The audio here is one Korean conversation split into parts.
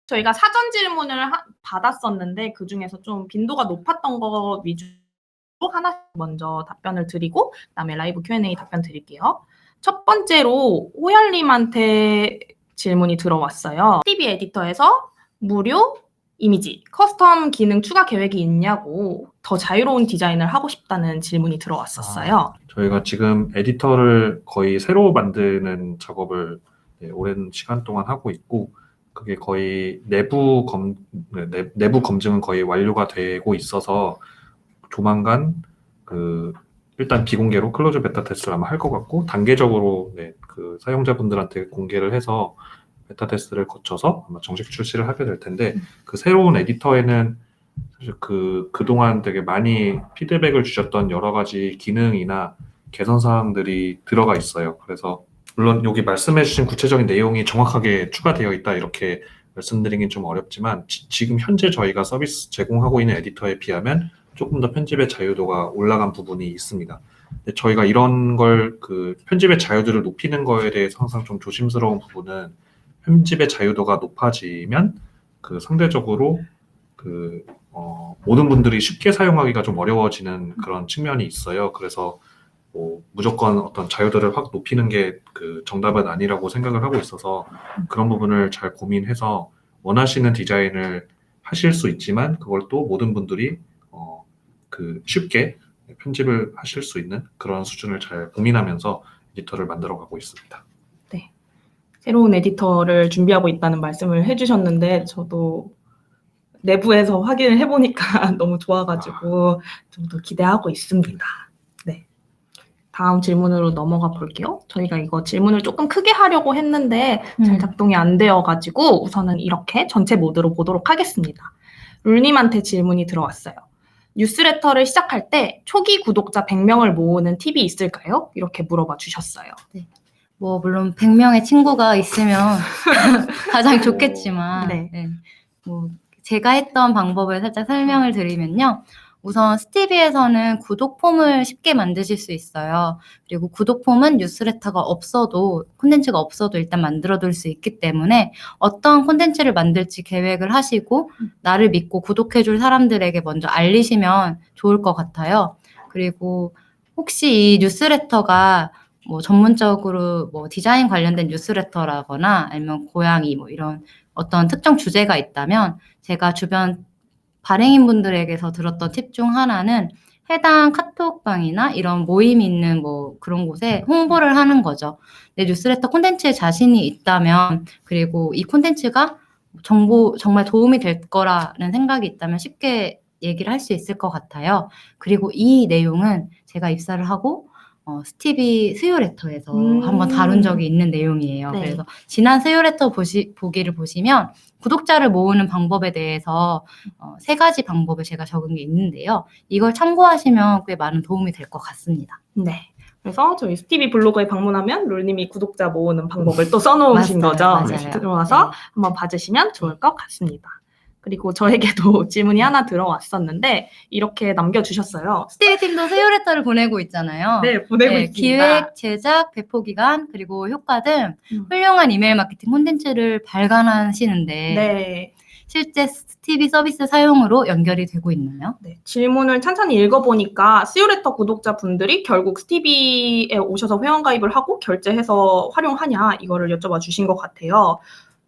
저희가 사전 질문을 받았었는데 그중에서 좀 빈도가 높았던 거 위주로 하나씩 먼저 답변을 드리고 그다음에 라이브 Q&A 답변 드릴게요. 첫 번째로 호열님한테 질문이 들어왔어요. TV 에디터에서 무료 이미지, 커스텀 기능 추가 계획이 있냐고 더 자유로운 디자인을 하고 싶다는 질문이 들어왔었어요. 저희가 지금 에디터를 거의 새로 만드는 작업을 오랜 시간 동안 하고 있고 그게 거의 내부 검증은 거의 완료가 되고 있어서 조만간 일단 비공개로 클로즈 베타 테스트를 아마 할 것 같고 단계적으로 그 사용자분들한테 공개를 해서 베타 테스트를 거쳐서 아마 정식 출시를 하게 될 텐데 그 새로운 에디터에는 사실 그동안 되게 많이 피드백을 주셨던 여러 가지 기능이나 개선 사항들이 들어가 있어요. 그래서 물론 여기 말씀해주신 구체적인 내용이 정확하게 추가되어 있다 이렇게 말씀드리긴 좀 어렵지만 지금 현재 저희가 서비스 제공하고 있는 에디터에 비하면 조금 더 편집의 자유도가 올라간 부분이 있습니다. 근데 저희가 이런 걸 편집의 자유도를 높이는 거에 대해서 항상 좀 조심스러운 부분은 편집의 자유도가 높아지면 상대적으로 모든 분들이 쉽게 사용하기가 좀 어려워지는 그런 측면이 있어요. 그래서 무조건 어떤 자유도를 확 높이는 게 정답은 아니라고 생각을 하고 있어서 그런 부분을 잘 고민해서 원하시는 디자인을 하실 수 있지만 그걸 또 모든 분들이 쉽게 편집을 하실 수 있는 그런 수준을 잘 고민하면서 에디터를 만들어가고 있습니다. 네, 새로운 에디터를 준비하고 있다는 말씀을 해주셨는데 저도 내부에서 확인을 해보니까 너무 좋아가지고 좀 더 기대하고 있습니다. 네, 다음 질문으로 넘어가 볼게요. 저희가 이거 질문을 조금 크게 하려고 했는데 잘 작동이 안 되어가지고 우선은 이렇게 전체 모드로 보도록 하겠습니다. 룰님한테 질문이 들어왔어요. 뉴스레터를 시작할 때 초기 구독자 100명을 모으는 팁이 있을까요? 이렇게 물어봐 주셨어요. 네. 뭐 물론 100명의 친구가 있으면 가장 좋겠지만 네. 뭐 제가 했던 방법을 살짝 설명을 드리면요. 우선 스티비에서는 구독 폼을 쉽게 만드실 수 있어요. 그리고 구독 폼은 뉴스레터가 없어도 콘텐츠가 없어도 일단 만들어둘 수 있기 때문에 어떤 콘텐츠를 만들지 계획을 하시고 나를 믿고 구독해줄 사람들에게 먼저 알리시면 좋을 것 같아요. 그리고 혹시 이 뉴스레터가 뭐 전문적으로 뭐 디자인 관련된 뉴스레터라거나 아니면 고양이 뭐 이런 어떤 특정 주제가 있다면 제가 주변 발행인분들에게서 들었던 팁 중 하나는 해당 카톡방이나 이런 모임이 있는 뭐 그런 곳에 홍보를 하는 거죠. 내 뉴스레터 콘텐츠에 자신이 있다면 그리고 이 콘텐츠가 정말 도움이 될 거라는 생각이 있다면 쉽게 얘기를 할 수 있을 것 같아요. 그리고 이 내용은 제가 입사를 하고 스티비 수요 레터에서 한번 다룬 적이 있는 내용이에요. 네. 그래서 지난 수요 레터 보기를 보시면 구독자를 모으는 방법에 대해서 3가지 방법을 제가 적은 게 있는데요. 이걸 참고하시면 꽤 많은 도움이 될 것 같습니다. 네. 그래서 저희 스티비 블로그에 방문하면 룰님이 구독자 모으는 방법을 또 써놓으신 거죠. 맞아요. 들어와서 네. 한번 봐주시면 좋을 것 같습니다. 그리고 저에게도 질문이 하나 들어왔었는데 이렇게 남겨주셨어요. 스티비 팀도 수요 레터를 보내고 있잖아요. 네, 보내고 있습니다. 기획, 제작, 배포 기간, 그리고 효과 등 훌륭한 이메일 마케팅 콘텐츠를 발간하시는데 네. 실제 스티비 서비스 사용으로 연결이 되고 있나요? 네, 질문을 찬찬히 읽어보니까 수요레터 구독자분들이 결국 스티비에 오셔서 회원가입을 하고 결제해서 활용하냐 이거를 여쭤봐 주신 것 같아요.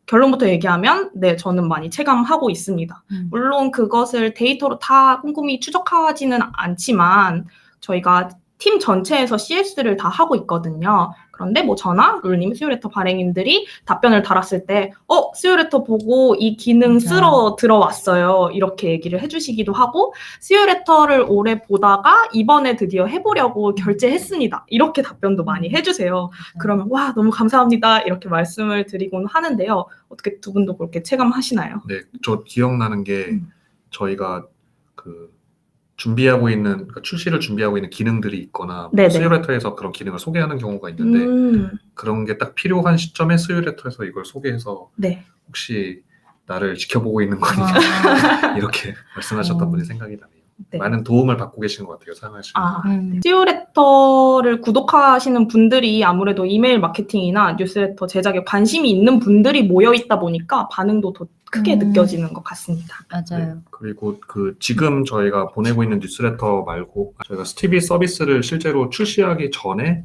결론부터 얘기하면 네, 저는 많이 체감하고 있습니다. 물론 그것을 데이터로 다 꼼꼼히 추적하지는 않지만 저희가 팀 전체에서 CS를 다 하고 있거든요. 그런데 뭐 저나 룰님, 수요레터 발행인들이 답변을 달았을 때 수요레터 보고 이 기능 쓰러 들어왔어요. 이렇게 얘기를 해주시기도 하고 수요레터를 오래 보다가 이번에 드디어 해보려고 결제했습니다. 이렇게 답변도 많이 해주세요. 그러면 와 너무 감사합니다. 이렇게 말씀을 드리곤 하는데요. 어떻게 두 분도 그렇게 체감하시나요? 네, 저 기억나는 게 저희가 준비하고 있는 그러니까 출시를 준비하고 있는 기능들이 있거나 수요레터에서 그런 기능을 소개하는 경우가 있는데 그런 게 딱 필요한 시점에 수요레터에서 이걸 소개해서 혹시 나를 지켜보고 있는 거냐 이렇게 말씀하셨던 분이 생각이 나네요. 네. 많은 도움을 받고 계신 것 같아요. 사용하시는. 시오레터를 구독하시는 분들이 아무래도 이메일 마케팅이나 뉴스레터 제작에 관심이 있는 분들이 모여 있다 보니까 반응도 더 크게 느껴지는 것 같습니다. 맞아요. 네, 그리고 지금 저희가 보내고 있는 뉴스레터 말고 저희가 스티비 서비스를 실제로 출시하기 전에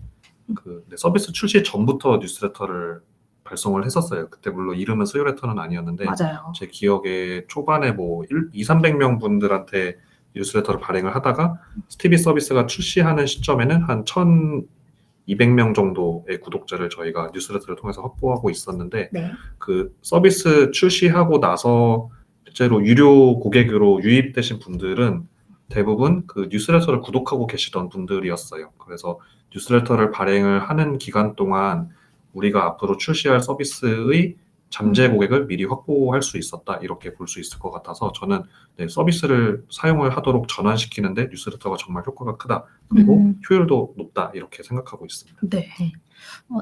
서비스 출시 전부터 뉴스레터를 발송을 했었어요. 그때 물론 이름은 스요레터는 아니었는데 맞아요. 제 기억에 초반에 뭐 200~300명 분들한테 뉴스레터를 발행을 하다가 스티비 서비스가 출시하는 시점에는 한 1,200명 정도의 구독자를 저희가 뉴스레터를 통해서 확보하고 있었는데 네. 그 서비스 출시하고 나서 실제로 유료 고객으로 유입되신 분들은 대부분 그 뉴스레터를 구독하고 계시던 분들이었어요. 그래서 뉴스레터를 발행을 하는 기간 동안 우리가 앞으로 출시할 서비스의 잠재 고객을 미리 확보할 수 있었다, 이렇게 볼 수 있을 것 같아서 저는 서비스를 사용을 하도록 전환시키는데 뉴스레터가 정말 효과가 크다, 그리고 효율도 높다, 이렇게 생각하고 있습니다. 네.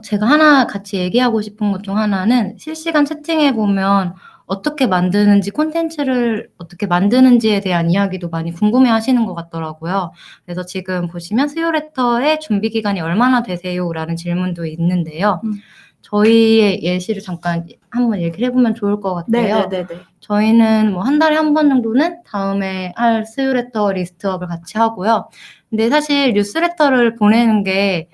제가 하나 같이 얘기하고 싶은 것 중 하나는 실시간 채팅에 보면 어떻게 만드는지, 콘텐츠를 어떻게 만드는지에 대한 이야기도 많이 궁금해 하시는 것 같더라고요. 그래서 지금 보시면 스요레터의 준비 기간이 얼마나 되세요? 라는 질문도 있는데요. 저희의 예시를 잠깐 한번 얘기를 해보면 좋을 것 같아요. 네네네. 저희는 뭐 한 달에 한 번 정도는 다음에 할 스요레터 리스트업을 같이 하고요. 근데 사실 뉴스레터를 보내는 게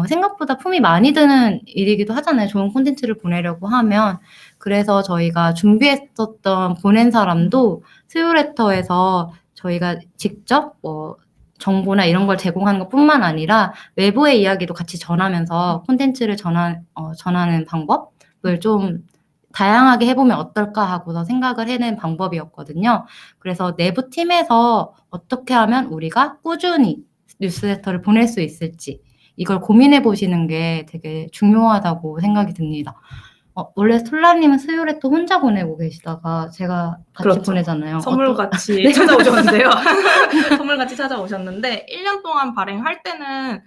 생각보다 품이 많이 드는 일이기도 하잖아요. 좋은 콘텐츠를 보내려고 하면. 그래서 저희가 준비했었던 보낸 사람도 스요레터에서 저희가 직접 뭐 정보나 이런 걸 제공하는 것뿐만 아니라 외부의 이야기도 같이 전하면서 콘텐츠를 전하는 방법을 좀 다양하게 해보면 어떨까 하고서 생각을 해낸 방법이었거든요. 그래서 내부 팀에서 어떻게 하면 우리가 꾸준히 뉴스레터를 보낼 수 있을지 이걸 고민해 보시는 게 되게 중요하다고 생각이 듭니다. 원래 솔라님은 스요레터 혼자 보내고 계시다가 제가 같이 그렇죠. 보내잖아요. 선물같이 네. 찾아오셨는데요. 선물같이 찾아오셨는데 1년 동안 발행할 때는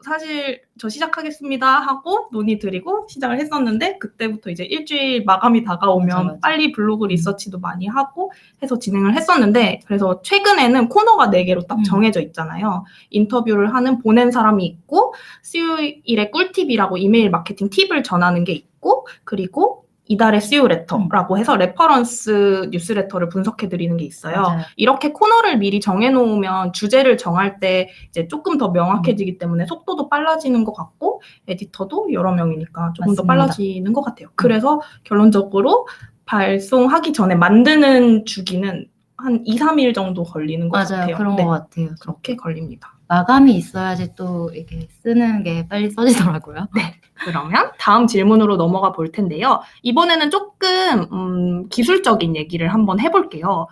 사실 저 시작하겠습니다 하고 논의드리고 시작을 했었는데 그때부터 이제 일주일 마감이 다가오면 맞아. 빨리 블로그 리서치도 많이 하고 해서 진행을 했었는데, 그래서 최근에는 코너가 4개로 딱 정해져 있잖아요. 인터뷰를 하는 보낸 사람이 있고, 수요일의 꿀팁이라고 이메일 마케팅 팁을 전하는 게 있고, 그리고 이달의 스요레터라고 해서 레퍼런스 뉴스레터를 분석해드리는 게 있어요. 맞아요. 이렇게 코너를 미리 정해놓으면 주제를 정할 때 이제 조금 더 명확해지기 때문에 속도도 빨라지는 것 같고, 에디터도 여러 명이니까 조금 더 맞습니다. 빨라지는 것 같아요. 그래서 결론적으로 발송하기 전에 만드는 주기는 한 2~3일 정도 걸리는 것 맞아요. 같아요. 그런 네, 것 같아요. 그렇게 걸립니다. 마감이 있어야지 또 이게 쓰는 게 빨리 써지더라고요. 네. 그러면 다음 질문으로 넘어가 볼 텐데요. 이번에는 조금 기술적인 얘기를 한번 해볼게요.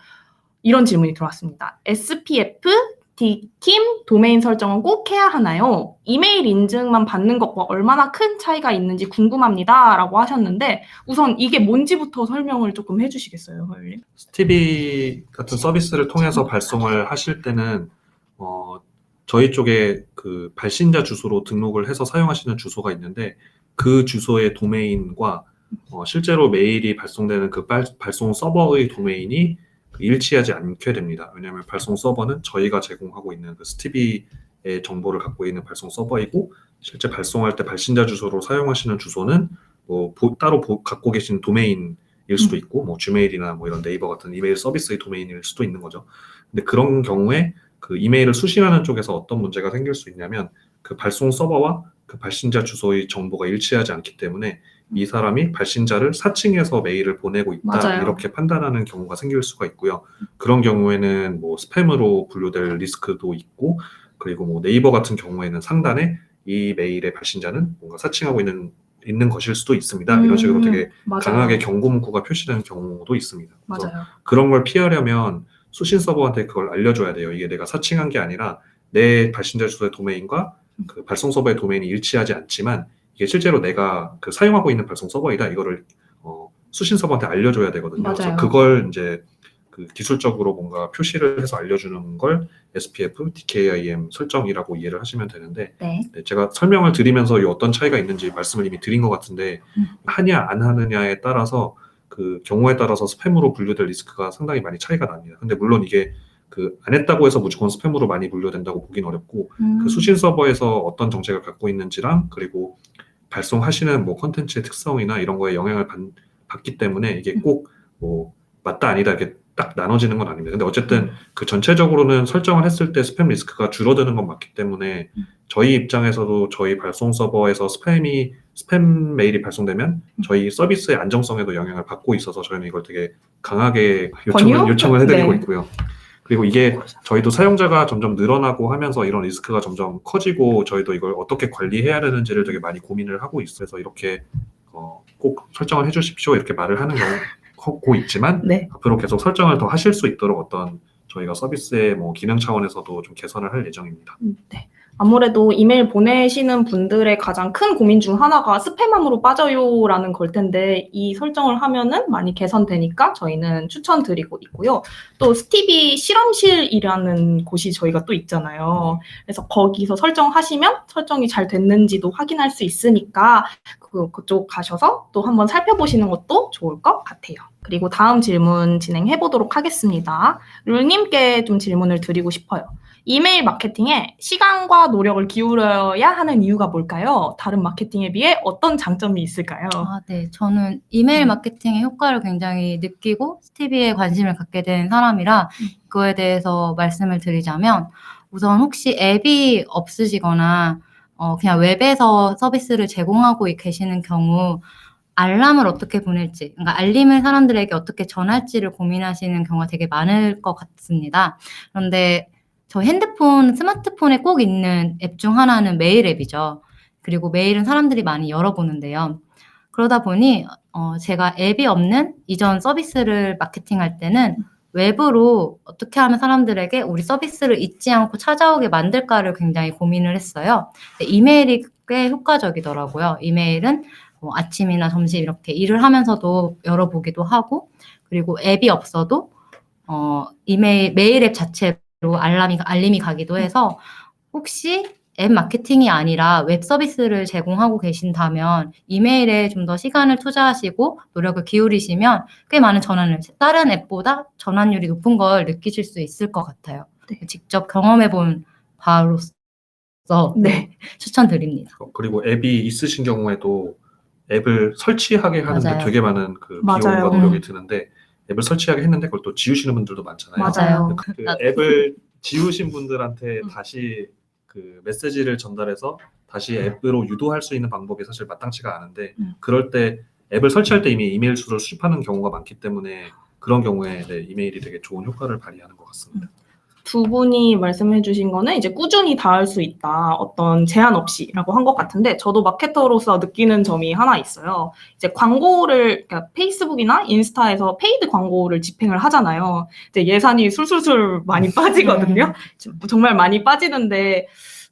이런 질문이 들어왔습니다. SPF, DKIM, 도메인 설정은 꼭 해야 하나요? 이메일 인증만 받는 것과 얼마나 큰 차이가 있는지 궁금합니다. 라고 하셨는데 우선 이게 뭔지부터 설명을 조금 해주시겠어요, 허율님? 스티비 같은 서비스를 통해서 발송을 하실 때는 저희 쪽에 그 발신자 주소로 등록을 해서 사용하시는 주소가 있는데 그 주소의 도메인과 실제로 메일이 발송되는 그 발송 서버의 도메인이 일치하지 않게 됩니다. 왜냐하면 발송 서버는 저희가 제공하고 있는 그 스티비의 정보를 갖고 있는 발송 서버이고, 실제 발송할 때 발신자 주소로 사용하시는 주소는 뭐 따로 갖고 계신 도메인일 수도 있고, 뭐 지메일이나 뭐 이런 네이버 같은 이메일 서비스의 도메인일 수도 있는 거죠. 근데 그런 경우에 그 이메일을 수신하는 쪽에서 어떤 문제가 생길 수 있냐면 그 발송 서버와 그 발신자 주소의 정보가 일치하지 않기 때문에 이 사람이 발신자를 사칭해서 메일을 보내고 있다, 맞아요. 이렇게 판단하는 경우가 생길 수가 있고요. 그런 경우에는 뭐 스팸으로 분류될 리스크도 있고, 그리고 뭐 네이버 같은 경우에는 상단에 이 메일의 발신자는 뭔가 사칭하고 있는 것일 수도 있습니다. 이런 식으로 되게 맞아요. 강하게 경고 문구가 표시되는 경우도 있습니다. 그래서 맞아요. 그런 걸 피하려면 수신 서버한테 그걸 알려줘야 돼요. 이게 내가 사칭한 게 아니라 내 발신자 주소의 도메인과 그 발송 서버의 도메인이 일치하지 않지만 이게 실제로 내가 그 사용하고 있는 발송 서버이다, 이거를 수신 서버한테 알려줘야 되거든요. 맞아요. 그래서 그걸 이제 그 기술적으로 뭔가 표시를 해서 알려주는 걸 SPF, DKIM 설정이라고 이해를 하시면 되는데, 네. 제가 설명을 드리면서 이 어떤 차이가 있는지 말씀을 이미 드린 것 같은데 하냐 안 하느냐에 따라서 그 경우에 따라서 스팸으로 분류될 리스크가 상당히 많이 차이가 납니다. 근데 물론 이게 그 안 했다고 해서 무조건 스팸으로 많이 분류된다고 보긴 어렵고 그 수신 서버에서 어떤 정책을 갖고 있는지랑 그리고 발송하시는 뭐 컨텐츠의 특성이나 이런 거에 영향을 받기 때문에 이게 꼭 뭐 맞다 아니다 이렇게 딱 나눠지는 건 아닙니다. 근데 어쨌든 그 전체적으로는 설정을 했을 때 스팸 리스크가 줄어드는 건 맞기 때문에 저희 입장에서도 저희 발송 서버에서 스팸 메일이 발송되면 저희 서비스의 안정성에도 영향을 받고 있어서 저희는 이걸 되게 강하게 요청을 해드리고 네. 있고요. 그리고 이게 저희도 사용자가 점점 늘어나고 하면서 이런 리스크가 점점 커지고 저희도 이걸 어떻게 관리해야 되는지를 되게 많이 고민을 하고 있어서 이렇게 꼭 설정을 해주십시오 이렇게 말을 하는 경우고 있지만 네. 앞으로 계속 설정을 더 하실 수 있도록 어떤 저희가 서비스의 뭐 기능 차원에서도 좀 개선을 할 예정입니다. 네. 아무래도 이메일 보내시는 분들의 가장 큰 고민 중 하나가 스팸함으로 빠져요라는 걸 텐데 이 설정을 하면은 많이 개선되니까 저희는 추천드리고 있고요. 또 스티비 실험실이라는 곳이 저희가 또 있잖아요. 그래서 거기서 설정하시면 설정이 잘 됐는지도 확인할 수 있으니까 그쪽 가셔서 또 한번 살펴보시는 것도 좋을 것 같아요. 그리고 다음 질문 진행해 보도록 하겠습니다. 룰님께 좀 질문을 드리고 싶어요. 이메일 마케팅에 시간과 노력을 기울여야 하는 이유가 뭘까요? 다른 마케팅에 비해 어떤 장점이 있을까요? 네. 저는 이메일 마케팅의 효과를 굉장히 느끼고 스티비에 관심을 갖게 된 사람이라 그거에 대해서 말씀을 드리자면 우선 혹시 앱이 없으시거나 그냥 웹에서 서비스를 제공하고 계시는 경우 알람을 어떻게 보낼지, 그러니까 알림을 사람들에게 어떻게 전할지를 고민하시는 경우가 되게 많을 것 같습니다. 그런데 저 스마트폰에 꼭 있는 앱 중 하나는 메일 앱이죠. 그리고 메일은 사람들이 많이 열어보는데요. 그러다 보니 제가 앱이 없는 이전 서비스를 마케팅할 때는 웹으로 어떻게 하면 사람들에게 우리 서비스를 잊지 않고 찾아오게 만들까를 굉장히 고민을 했어요. 이메일이 꽤 효과적이더라고요. 이메일은 아침이나 점심 이렇게 일을 하면서도 열어보기도 하고 그리고 앱이 없어도 메일 앱 자체로 알림이 가기도 해서 혹시 앱 마케팅이 아니라 웹 서비스를 제공하고 계신다면 이메일에 좀 더 시간을 투자하시고 노력을 기울이시면 꽤 많은 다른 앱보다 전환율이 높은 걸 느끼실 수 있을 것 같아요. 네. 직접 경험해본 바로서 추천드립니다. 그리고 앱이 있으신 경우에도 앱을 설치하게 하는데 맞아요. 되게 많은 그 맞아요. 비용과 노력이 드는데 앱을 설치하게 했는데 그걸 또 지우시는 분들도 많잖아요. 맞아요. 그 앱을 지우신 분들한테 다시 그 메시지를 전달해서 다시 앱으로 유도할 수 있는 방법이 사실 마땅치가 않은데 그럴 때 앱을 설치할 때 이미 이메일 주소를 수집하는 경우가 많기 때문에 그런 경우에 이메일이 되게 좋은 효과를 발휘하는 것 같습니다. 두 분이 말씀해 주신 거는 이제 꾸준히 닿을 수 있다. 어떤 제한 없이라고 한 것 같은데 저도 마케터로서 느끼는 점이 하나 있어요. 이제 그러니까 페이스북이나 인스타에서 페이드 광고를 집행을 하잖아요. 이제 예산이 술술술 많이 빠지거든요. 정말 많이 빠지는데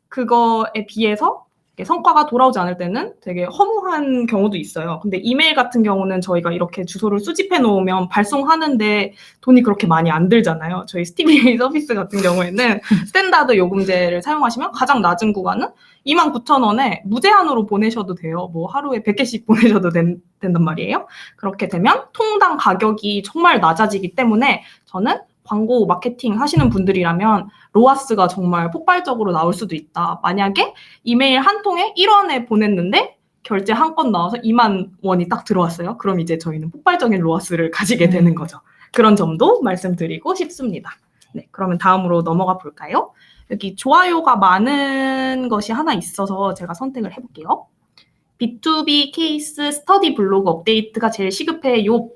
그거에 비해서 성과가 돌아오지 않을 때는 되게 허무한 경우도 있어요. 근데 이메일 같은 경우는 저희가 이렇게 주소를 수집해 놓으면 발송하는데 돈이 그렇게 많이 안 들잖아요. 저희 스티비 서비스 같은 경우에는 스탠다드 요금제를 사용하시면 가장 낮은 구간은 29,000원에 무제한으로 보내셔도 돼요. 뭐 하루에 100개씩 보내셔도 된단 말이에요. 그렇게 되면 통당 가격이 정말 낮아지기 때문에 저는 광고 마케팅 하시는 분들이라면 로아스가 정말 폭발적으로 나올 수도 있다. 만약에 이메일 한 통에 1원에 보냈는데 결제 한 건 나와서 2만 원이 딱 들어왔어요. 그럼 이제 저희는 폭발적인 로아스를 가지게 되는 거죠. 그런 점도 말씀드리고 싶습니다. 네, 그러면 다음으로 넘어가 볼까요? 여기 좋아요가 많은 것이 하나 있어서 제가 선택을 해볼게요. B2B 케이스 스터디 블로그 업데이트가 제일 시급해요.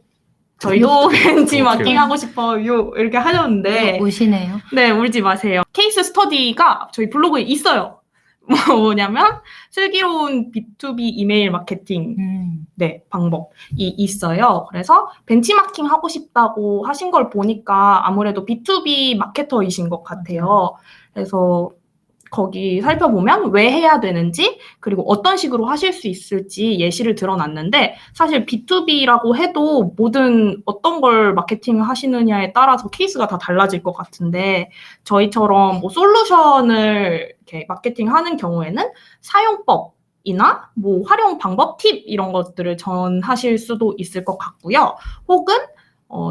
저희도 벤치마킹 하고 싶어요. 이렇게 하셨는데 우시네요. 네, 울지 마세요. 케이스 스터디가 저희 블로그에 있어요. 뭐냐면 슬기로운 B2B 이메일 마케팅 방법이 있어요. 그래서 벤치마킹 하고 싶다고 하신 걸 보니까 아무래도 B2B 마케터이신 것 같아요. 그래서 거기 살펴보면 왜 해야 되는지 그리고 어떤 식으로 하실 수 있을지 예시를 들어놨는데 사실 B2B라고 해도 어떤 걸 마케팅 하시느냐에 따라서 케이스가 다 달라질 것 같은데 저희처럼 뭐 솔루션을 이렇게 마케팅하는 경우에는 사용법이나 뭐 활용 방법 팁 이런 것들을 전하실 수도 있을 것 같고요. 혹은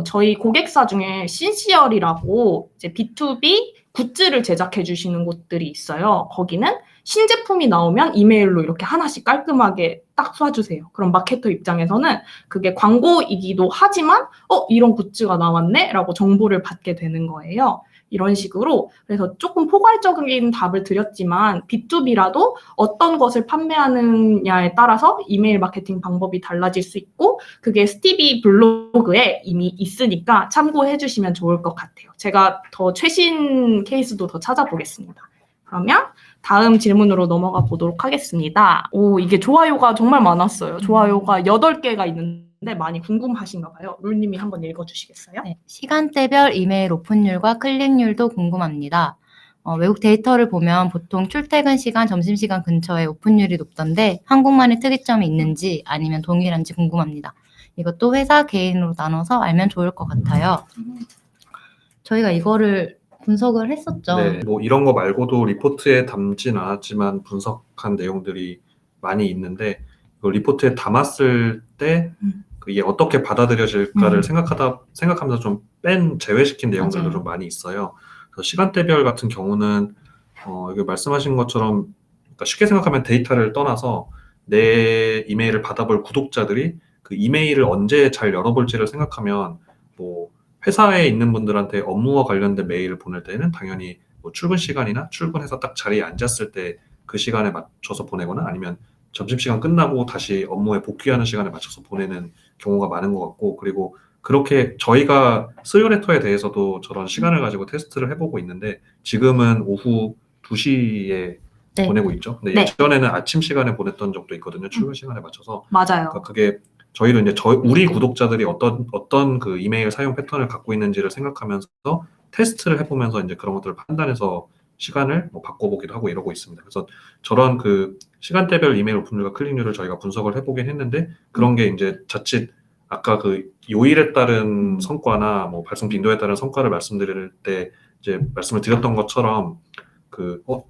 저희 고객사 중에 신시얼이라고 이제 B2B 굿즈를 제작해 주시는 곳들이 있어요. 거기는 신제품이 나오면 이메일로 이렇게 하나씩 깔끔하게 딱 쏴주세요. 그럼 마케터 입장에서는 그게 광고이기도 하지만 이런 굿즈가 나왔네? 라고 정보를 받게 되는 거예요. 이런 식으로. 그래서 조금 포괄적인 답을 드렸지만 B2B라도 어떤 것을 판매하느냐에 따라서 이메일 마케팅 방법이 달라질 수 있고 그게 스티비 블로그에 이미 있으니까 참고해 주시면 좋을 것 같아요. 제가 더 최신 케이스도 더 찾아보겠습니다. 그러면 다음 질문으로 넘어가 보도록 하겠습니다. 이게 좋아요가 정말 많았어요. 좋아요가 8개가 있는데 많이 궁금하신가 봐요. 룰님이 한번 읽어주시겠어요? 네, 시간대별 이메일 오픈율과 클릭률도 궁금합니다. 외국 데이터를 보면 보통 출퇴근 시간, 점심시간 근처에 오픈율이 높던데 한국만의 특이점이 있는지 아니면 동일한지 궁금합니다. 이것도 회사 개인으로 나눠서 알면 좋을 것 같아요. 저희가 이거를 분석을 했었죠. 네, 뭐 이런 거 말고도 리포트에 담진 않았지만 분석한 내용들이 많이 있는데 그 리포트에 담았을 때 이게 어떻게 받아들여질까를 생각하면서 좀 제외시킨 내용들도 맞아요. 좀 많이 있어요. 그래서 시간대별 같은 경우는 이게 말씀하신 것처럼 그러니까 쉽게 생각하면 데이터를 떠나서 내 이메일을 받아볼 구독자들이 그 이메일을 언제 잘 열어볼지를 생각하면 뭐 회사에 있는 분들한테 업무와 관련된 메일을 보낼 때는 당연히 뭐 출근 시간이나 출근해서 딱 자리에 앉았을 때 그 시간에 맞춰서 보내거나 아니면 점심시간 끝나고 다시 업무에 복귀하는 시간에 맞춰서 보내는 경우가 많은 것 같고 그리고 그렇게 저희가 스유레터에 대해서도 저런 시간을 가지고 테스트를 해보고 있는데 지금은 오후 2시에 네. 보내고 있죠. 근데 네. 예전에는 아침 시간에 보냈던 적도 있거든요. 출근 시간에 맞춰서. 맞아요. 그러니까 그게 저희도 이제 우리 구독자들이 어떤 그 이메일 사용 패턴을 갖고 있는지를 생각하면서 테스트를 해보면서 이제 그런 것들을 판단해서 시간을 뭐 바꿔보기도 하고 이러고 있습니다. 그래서 저런 그 시간대별 이메일 오픈율과 클릭률을 저희가 분석을 해보긴 했는데 그런 게 이제 자칫 아까 그 요일에 따른 성과나 뭐 발송 빈도에 따른 성과를 말씀드릴 때 이제 말씀을 드렸던 것처럼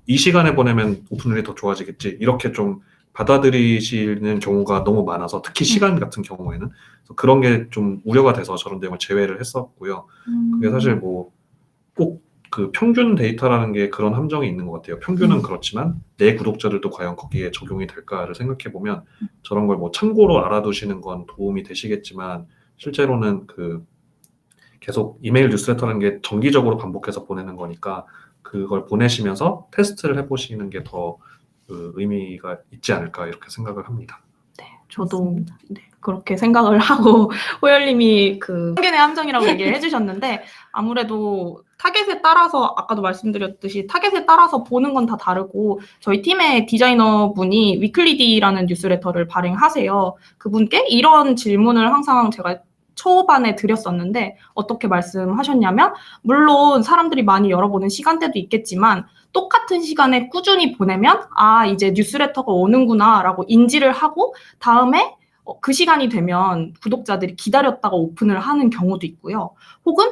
이 시간에 보내면 오픈율이 더 좋아지겠지 이렇게 좀 받아들이시는 경우가 너무 많아서 특히 시간 같은 경우에는 그래서 그런 게 좀 우려가 돼서 저런 내용을 제외를 했었고요. 그게 사실 뭐 꼭 그 평균 데이터라는 게 그런 함정이 있는 것 같아요. 평균은 그렇지만 내 구독자들도 과연 거기에 적용이 될까를 생각해 보면 저런 걸 뭐 참고로 알아두시는 건 도움이 되시겠지만 실제로는 그 계속 이메일 뉴스레터라는 게 정기적으로 반복해서 보내는 거니까 그걸 보내시면서 테스트를 해보시는 게 더 의미가 있지 않을까 이렇게 생각을 합니다. 저도 그렇게 생각을 하고 호열님이 그 편견의 함정이라고 얘기를 해주셨는데 아무래도 타겟에 따라서 아까도 말씀드렸듯이 타겟에 따라서 보는 건 다 다르고 저희 팀의 디자이너 분이 위클리디라는 뉴스레터를 발행하세요. 그분께 이런 질문을 항상 제가 초반에 드렸었는데 어떻게 말씀하셨냐면 물론 사람들이 많이 열어보는 시간대도 있겠지만 똑같은 시간에 꾸준히 보내면 이제 뉴스레터가 오는구나 라고 인지를 하고 다음에 그 시간이 되면 구독자들이 기다렸다가 오픈을 하는 경우도 있고요. 혹은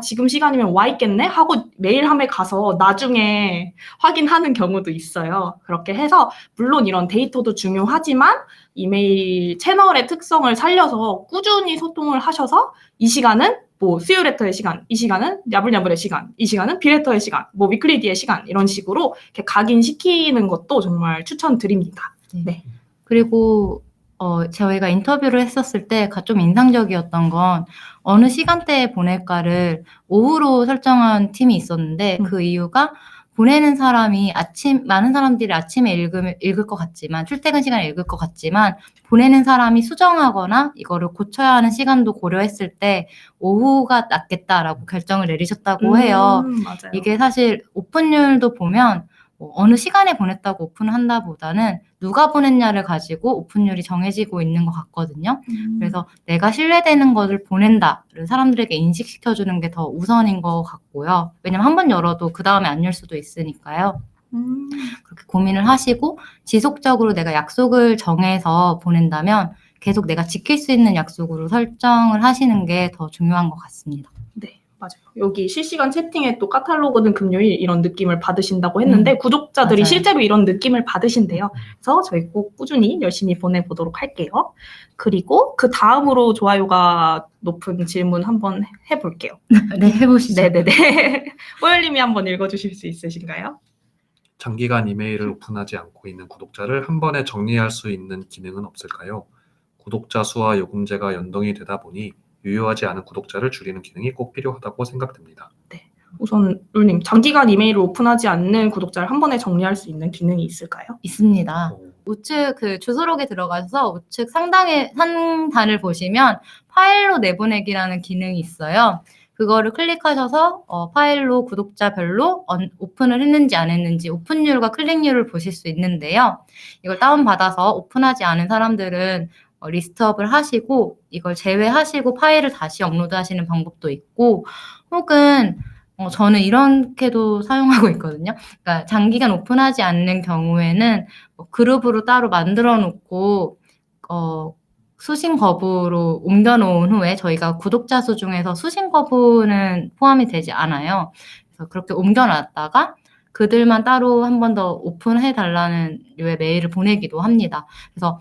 지금 시간이면 와 있겠네 하고 메일함에 가서 나중에 확인하는 경우도 있어요. 그렇게 해서 물론 이런 데이터도 중요하지만 이메일 채널의 특성을 살려서 꾸준히 소통을 하셔서 이 시간은 뭐 스유레터의 시간, 이 시간은 야불야불의 시간, 이 시간은 비레터의 시간, 뭐 위클리디의 시간 이런 식으로 이렇게 각인시키는 것도 정말 추천드립니다. 네. 그리고 저희가 인터뷰를 했었을 때 좀 인상적이었던 건 어느 시간대에 보낼까를 오후로 설정한 팀이 있었는데 그 이유가 보내는 사람이 많은 사람들이 아침에 읽을 것 같지만 출퇴근 시간에 읽을 것 같지만 보내는 사람이 수정하거나 이거를 고쳐야 하는 시간도 고려했을 때 오후가 낫겠다라고 결정을 내리셨다고 해요. 맞아요. 이게 사실 오픈율도 보면 어느 시간에 보냈다고 오픈을 한다보다는 누가 보냈냐를 가지고 오픈율이 정해지고 있는 것 같거든요. 그래서 내가 신뢰되는 것을 보낸다를 사람들에게 인식시켜주는 게 더 우선인 것 같고요. 왜냐면 한 번 열어도 그 다음에 안 열 수도 있으니까요. 그렇게 고민을 하시고 지속적으로 내가 약속을 정해서 보낸다면 계속 내가 지킬 수 있는 약속으로 설정을 하시는 게 더 중요한 것 같습니다. 네, 맞아요. 여기 실시간 채팅에 또 카탈로그는 금요일 이런 느낌을 받으신다고 했는데 구독자들이 맞아요. 실제로 이런 느낌을 받으신대요. 그래서 저희 꼭 꾸준히 열심히 보내보도록 할게요. 그리고 그 다음으로 좋아요가 높은 질문 한번 해볼게요. 네, 해보시죠. 네네네. 뽀열님이 한번 읽어주실 수 있으신가요? 장기간 이메일을 오픈하지 않고 있는 구독자를 한 번에 정리할 수 있는 기능은 없을까요? 구독자 수와 요금제가 연동이 되다 보니 유효하지 않은 구독자를 줄이는 기능이 꼭 필요하다고 생각됩니다. 우선 룰님, 장기간 이메일을 오픈하지 않는 구독자를 한 번에 정리할 수 있는 기능이 있을까요? 있습니다. 우측 그 주소록에 들어가서 우측 상단을 보시면 파일로 내보내기라는 기능이 있어요. 그거를 클릭하셔서 파일로 구독자별로 오픈을 했는지 안 했는지 오픈율과 클릭률을 보실 수 있는데요. 이걸 다운받아서 오픈하지 않은 사람들은 리스트업을 하시고 이걸 제외하시고 파일을 다시 업로드하시는 방법도 있고 혹은 저는 이렇게도 사용하고 있거든요. 그러니까 장기간 오픈하지 않는 경우에는 그룹으로 따로 만들어 놓고 수신 거부로 옮겨 놓은 후에 저희가 구독자 수 중에서 수신 거부는 포함이 되지 않아요. 그래서 그렇게 옮겨 놨다가 그들만 따로 한 번 더 오픈해 달라는 류의 메일을 보내기도 합니다. 그래서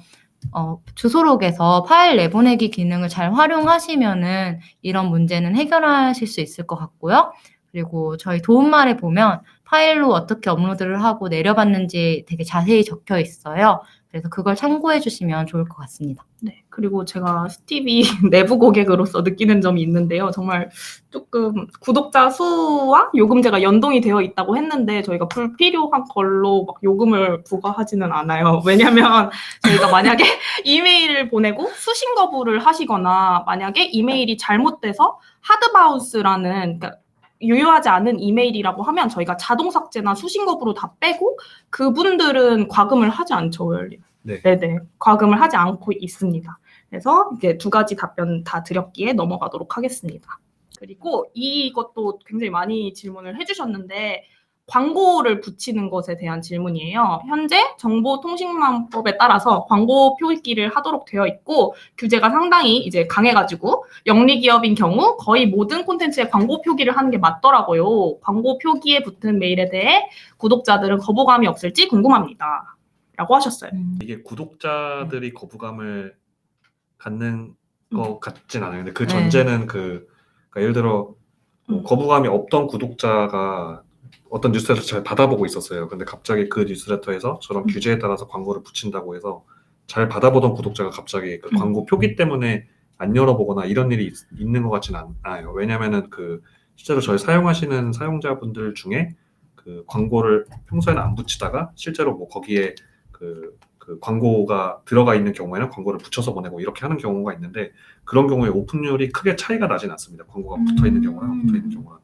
주소록에서 파일 내보내기 기능을 잘 활용하시면은 이런 문제는 해결하실 수 있을 것 같고요. 그리고 저희 도움말에 보면 파일로 어떻게 업로드를 하고 내려봤는지 되게 자세히 적혀 있어요. 그래서 그걸 참고해 주시면 좋을 것 같습니다. 네. 그리고 제가 스티비 내부 고객으로서 느끼는 점이 있는데요. 정말 조금 구독자 수와 요금제가 연동이 되어 있다고 했는데 저희가 불필요한 걸로 막 요금을 부과하지는 않아요. 왜냐면 저희가 만약에 이메일을 보내고 수신 거부를 하시거나 만약에 이메일이 잘못돼서 하드바운스라는 그러니까 유효하지 않은 이메일이라고 하면 저희가 자동 삭제나 수신 거부로 다 빼고 그분들은 과금을 하지 않죠, 월님. 네. 네네. 과금을 하지 않고 있습니다. 그래서 이제 두 가지 답변 다 드렸기에 넘어가도록 하겠습니다. 그리고 이것도 굉장히 많이 질문을 해주셨는데 광고를 붙이는 것에 대한 질문이에요. 현재 정보통신망법에 따라서 광고 표기를 하도록 되어 있고 규제가 상당히 이제 강해가지고 영리기업인 경우 거의 모든 콘텐츠에 광고 표기를 하는 게 맞더라고요. 광고 표기에 붙은 메일에 대해 구독자들은 거부감이 없을지 궁금합니다. 라고 하셨어요. 이게 구독자들이 거부감을 갖는 것 같진 않아요. 근데 그 네. 전제는 그러니까 예를 들어 거부감이 없던 구독자가 어떤 뉴스레터를 잘 받아보고 있었어요. 근데 갑자기 그 뉴스레터에서 저런 규제에 따라서 광고를 붙인다고 해서 잘 받아보던 구독자가 갑자기 그 광고 표기 때문에 안 열어보거나 이런 일이 있는 것 같지는 않아요. 왜냐면은 그 실제로 저희 사용하시는 사용자분들 중에 그 광고를 평소에는 안 붙이다가 실제로 뭐 거기에 그 광고가 들어가 있는 경우에는 광고를 붙여서 보내고 이렇게 하는 경우가 있는데 그런 경우에 오픈율이 크게 차이가 나진 않습니다. 광고가 붙어 있는 경우랑 안 붙어 있는 경우랑.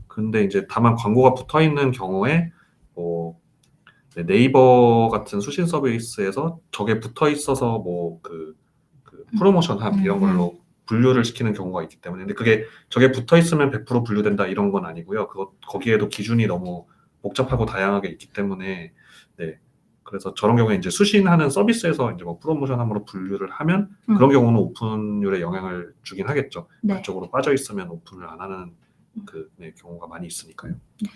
근데 이제 다만 광고가 붙어 있는 경우에 뭐 네이버 같은 수신 서비스에서 저게 붙어 있어서 뭐 그 프로모션함 이런 걸로 분류를 시키는 경우가 있기 때문에 근데 그게 저게 붙어 있으면 100% 분류된다 이런 건 아니고요. 거기에도 기준이 너무 복잡하고 다양하게 있기 때문에 네. 그래서 저런 경우에 이제 수신하는 서비스에서 이제 뭐 프로모션함으로 분류를 하면 그런 경우는 오픈율에 영향을 주긴 하겠죠. 네. 그쪽으로 빠져 있으면 오픈을 안 하는 경우가 많이 있으니까요.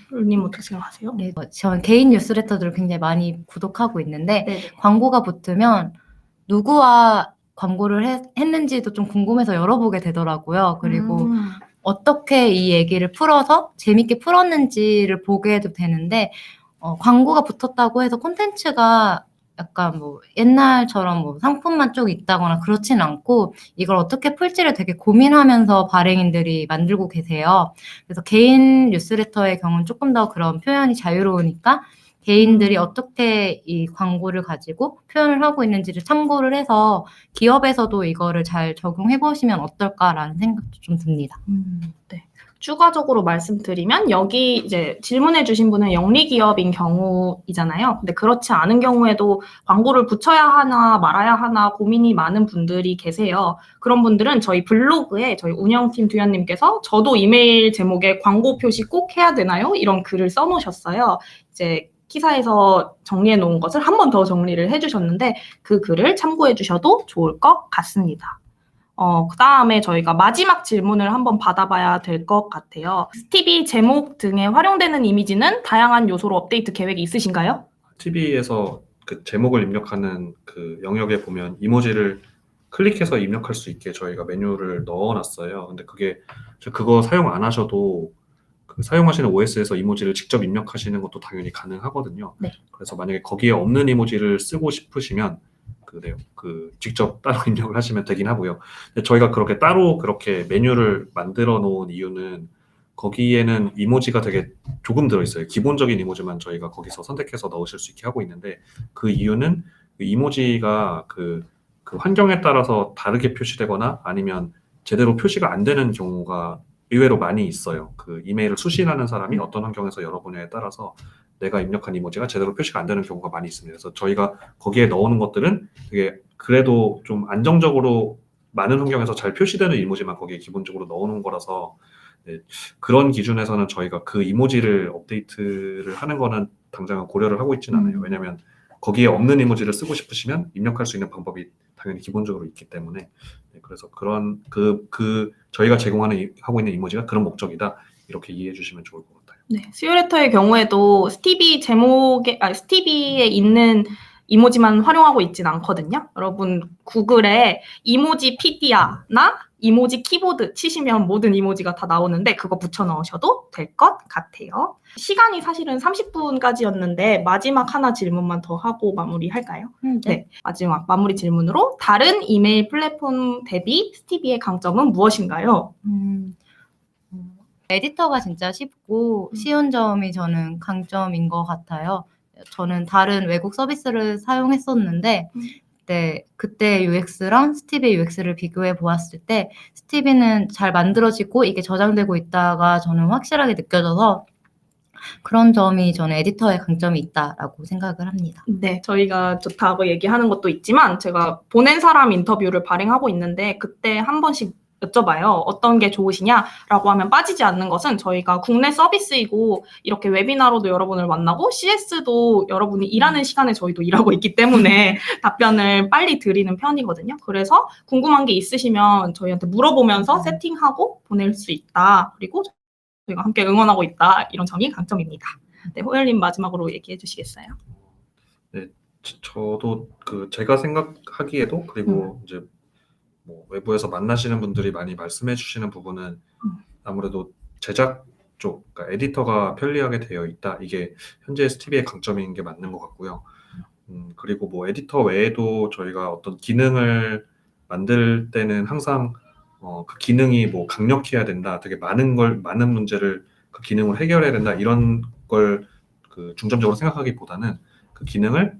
룰님 어떻게 생각하세요? 네, 저는 개인 뉴스레터들을 굉장히 많이 구독하고 있는데 네. 광고가 붙으면 누구와 광고를 했는지도 좀 궁금해서 열어보게 되더라고요. 그리고 어떻게 이 얘기를 풀어서 재밌게 풀었는지를 보게 해도 되는데 광고가 붙었다고 해서 콘텐츠가 약간 뭐 옛날처럼 뭐 상품만 쭉 있다거나 그렇진 않고 이걸 어떻게 풀지를 되게 고민하면서 발행인들이 만들고 계세요. 그래서 개인 뉴스레터의 경우는 조금 더 그런 표현이 자유로우니까 개인들이 어떻게 이 광고를 가지고 표현을 하고 있는지를 참고를 해서 기업에서도 이거를 잘 적용해 보시면 어떨까라는 생각도 좀 듭니다. 네. 추가적으로 말씀드리면 여기 이제 질문해 주신 분은 영리기업인 경우이잖아요. 근데 그렇지 않은 경우에도 광고를 붙여야 하나 말아야 하나 고민이 많은 분들이 계세요. 그런 분들은 저희 블로그에 저희 운영팀 두현님께서 저도 이메일 제목에 광고 표시 꼭 해야 되나요? 이런 글을 써놓으셨어요. 이제 기사에서 정리해 놓은 것을 한 번 더 정리를 해주셨는데 그 글을 참고해 주셔도 좋을 것 같습니다. 그 다음에 저희가 마지막 질문을 한번 받아봐야 될 것 같아요. 스티비 제목 등에 활용되는 이미지는 다양한 요소로 업데이트 계획이 있으신가요? TV에서 그 제목을 입력하는 그 영역에 보면 이모지를 클릭해서 입력할 수 있게 저희가 메뉴를 넣어놨어요. 근데 그거 사용 안 하셔도 그 사용하시는 OS에서 이모지를 직접 입력하시는 것도 당연히 가능하거든요. 네. 그래서 만약에 거기에 없는 이모지를 쓰고 싶으시면 직접 따로 입력을 하시면 되긴 하고요. 근데 저희가 그렇게 메뉴를 만들어 놓은 이유는 거기에는 이모지가 되게 조금 들어있어요. 기본적인 이모지만 저희가 거기서 선택해서 넣으실 수 있게 하고 있는데 그 이유는 그 이모지가 그 환경에 따라서 다르게 표시되거나 아니면 제대로 표시가 안 되는 경우가 의외로 많이 있어요. 그 이메일을 수신하는 사람이 어떤 환경에서 열어보냐에 따라서 내가 입력한 이모지가 제대로 표시가 안 되는 경우가 많이 있습니다. 그래서 저희가 거기에 넣어놓은 것들은 되게 그래도 좀 안정적으로 많은 환경에서 잘 표시되는 이모지만 거기에 기본적으로 넣어놓은 거라서 네, 그런 기준에서는 저희가 그 이모지를 업데이트를 하는 거는 당장은 고려를 하고 있지는 않아요. 왜냐하면 거기에 없는 이모지를 쓰고 싶으시면 입력할 수 있는 방법이 당연히 기본적으로 있기 때문에 네, 그래서 그런 저희가 하고 있는 이모지가 그런 목적이다 이렇게 이해해 주시면 좋을 것 같아요. 네, 스유레터의 경우에도 스티비에 있는 이모지만 활용하고 있진 않거든요. 여러분 구글에 이모지 피디아나 이모지 키보드 치시면 모든 이모지가 다 나오는데 그거 붙여 넣으셔도 될 것 같아요. 시간이 사실은 30분까지였는데 마지막 하나 질문만 더 하고 마무리할까요? 네, 마지막 마무리 질문으로 다른 이메일 플랫폼 대비 스티비의 강점은 무엇인가요? 에디터가 진짜 쉽고 쉬운 점이 저는 강점인 것 같아요. 저는 다른 외국 서비스를 사용했었는데 그때 UX랑 스티비 UX를 비교해 보았을 때 스티비는 잘 만들어지고 이게 저장되고 있다가 저는 확실하게 느껴져서 그런 점이 저는 에디터의 강점이 있다라고 생각을 합니다. 네, 저희가 좋다고 얘기하는 것도 있지만 제가 보낸 사람 인터뷰를 발행하고 있는데 그때 한 번씩 여쭤봐요. 어떤 게 좋으시냐라고 하면 빠지지 않는 것은 저희가 국내 서비스이고 이렇게 웨비나로도 여러분을 만나고 CS도 여러분이 일하는 시간에 저희도 일하고 있기 때문에 답변을 빨리 드리는 편이거든요. 그래서 궁금한 게 있으시면 저희한테 물어보면서 세팅하고 보낼 수 있다. 그리고 저희가 함께 응원하고 있다. 이런 점이 강점입니다. 네, 호열님 마지막으로 얘기해 주시겠어요? 네, 저도 제가 생각하기에도 그리고 이제 뭐 외부에서 만나시는 분들이 많이 말씀해 주시는 부분은 아무래도 제작 쪽, 그러니까 에디터가 편리하게 되어 있다. 이게 현재 스티비의 강점인 게 맞는 것 같고요. 그리고 뭐 에디터 외에도 저희가 어떤 기능을 만들 때는 항상 그 기능이 뭐 강력해야 된다. 되게 많은 문제를 그 기능을 해결해야 된다. 이런 걸 중점적으로 생각하기보다는 그 기능을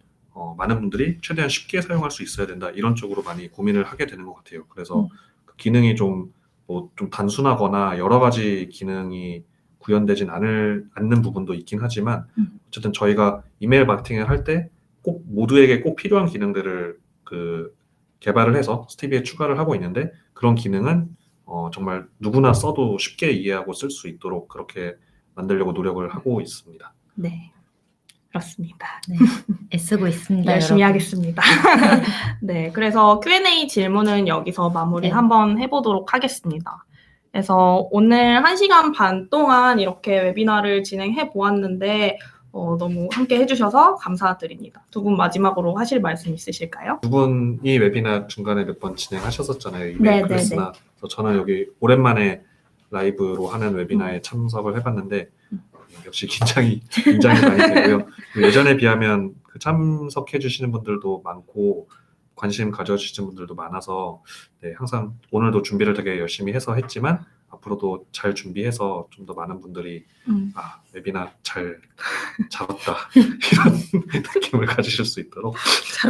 많은 분들이 최대한 쉽게 사용할 수 있어야 된다. 이런 쪽으로 많이 고민을 하게 되는 것 같아요. 그래서 그 기능이 좀 단순하거나 여러 가지 기능이 구현되진 않는 부분도 있긴 하지만 어쨌든 저희가 이메일 마케팅을 할 때 모두에게 꼭 필요한 기능들을 개발을 해서 스티비에 추가를 하고 있는데 그런 기능은 정말 누구나 써도 쉽게 이해하고 쓸 수 있도록 그렇게 만들려고 노력을 하고 있습니다. 네, 그렇습니다. 네, 애쓰고 있습니다. 열심히 여러분. 하겠습니다. 네, 그래서 Q&A 질문은 여기서 마무리 한번 해보도록 하겠습니다. 그래서 오늘 1시간 반 동안 이렇게 웨비나를 진행해 보았는데 너무 함께 해주셔서 감사드립니다. 두 분 마지막으로 하실 말씀 있으실까요? 두 분이 웨비나 중간에 몇 번 진행하셨었잖아요. 이메일 클래스나. 그래서 저는 여기 오랜만에 라이브로 하는 웨비나에 참석을 해봤는데 역시 긴장이 많이 되고요. 예전에 비하면 참석해 주시는 분들도 많고 관심 가져주시는 분들도 많아서 네, 항상 오늘도 준비를 되게 열심히 해서 했지만 앞으로도 잘 준비해서 좀 더 많은 분들이 웨비나 잘 잡았다 이런 느낌을 가지실 수 있도록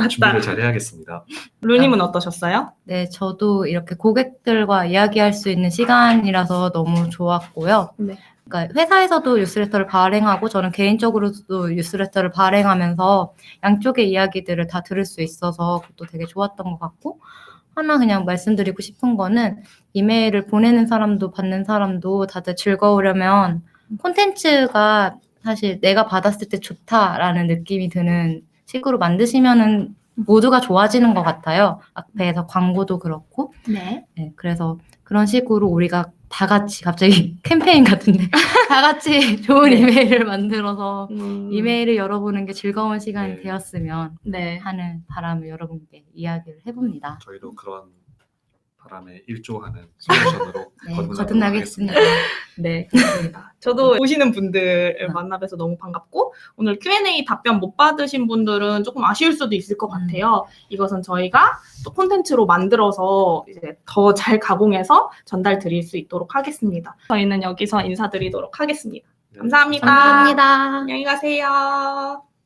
준비를 잘 해야겠습니다. 루님은 어떠셨어요? 네, 저도 이렇게 고객들과 이야기할 수 있는 시간이라서 너무 좋았고요. 네. 그러니까 회사에서도 뉴스레터를 발행하고 저는 개인적으로도 뉴스레터를 발행하면서 양쪽의 이야기들을 다 들을 수 있어서 그것도 되게 좋았던 것 같고 하나 그냥 말씀드리고 싶은 거는 이메일을 보내는 사람도 받는 사람도 다들 즐거우려면 콘텐츠가 사실 내가 받았을 때 좋다라는 느낌이 드는 식으로 만드시면은 모두가 좋아지는 것 같아요. 앞에서 광고도 그렇고. 네. 네, 그래서 그런 식으로 우리가 다 같이 갑자기 캠페인 같은데 다 같이 좋은 네. 이메일을 만들어서 음, 이메일을 열어보는 게 즐거운 시간이 네. 되었으면 네. 하는 바람을 여러분께 이야기를 해봅니다. 저희도 그런 바람에 일조하는 솔루션으로 네, 거듭나도록 거듭나겠습니다. 네, 그렇습니다. 저도 보시는 분들을 음. 만나 뵈서 너무 반갑고 오늘 Q&A 답변 못 받으신 분들은 조금 아쉬울 수도 있을 것 같아요. 이것은 저희가 또 콘텐츠로 만들어서 이제 더 잘 가공해서 전달 드릴 수 있도록 하겠습니다. 저희는 여기서 인사드리도록 하겠습니다. 네. 감사합니다. 감사합니다. 안녕히 가세요.